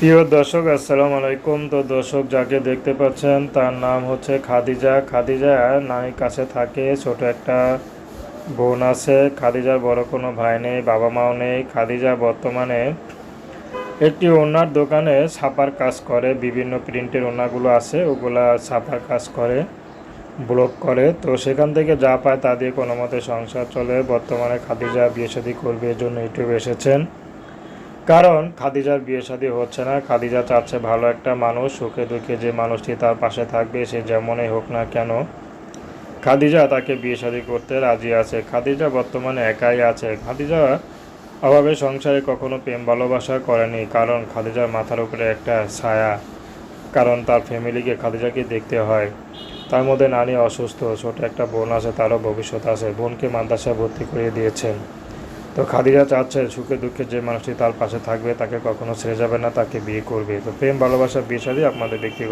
প্রিয় দর্শক, আসসালামু আলাইকুম। তো দর্শক, যাকে দেখতে পাচ্ছেন তার নাম হচ্ছে খাদিজা। খাদিজা নানির কাছে থাকে। ছোট একটা বোন আছে। খাদিজার বড় কোনো ভাই নেই, বাবা মাও নেই। খাদিজা বর্তমানে একটি ওড়নার দোকানে ছাপার কাজ করে। বিভিন্ন প্রিন্টের ওড়নাগুলো আছে, ওগুলা ছাপার কাজ করে, ব্লক করে। তো সেখান থেকে যা পায় তা দিয়ে কোনো মতে সংসার চলে। বর্তমানে খাদিজা বিয়ে শাদী করবে, এর জন্য ইউটিউবে এসেছেন। কারণ খাদিজার বিয়ে শাদী হচ্ছে না। খাদিজা চাচ্ছে ভালো একটা মানুষ, সুখে দুঃখে যে মানুষটি তার পাশে থাকবে, সে যেমনই হোক না কেন খাদিজা তাকে বিয়ে শাদী করতে রাজি আছে। খাদিজা বর্তমানে একাই আছে। খাদিজা অভাবে সংসারে কখনো প্রেম ভালোবাসা করেনি, কারণ খাদিজার মাথার উপরে একটা ছায়া। কারণ তার ফ্যামিলিকে খাদিজাকে দেখতে হয়। তার মধ্যে নানি অসুস্থ, ছোট একটা বোন আছে, তারও ভবিষ্যৎ আছে। বোনকে মাদ্রাসায় ভর্তি করিয়ে দিয়েছেন। তো খাদিজা চাচ্ছে সুখে দুঃখে যে মানুষটি তার পাশে থাকবে, তাকে কখনো ছেড়ে যাবে না, তাকে বিয়ে করবে। তো প্রেম ভালোবাসা বিয়ে শাদী আপনাদের ব্যক্তিগত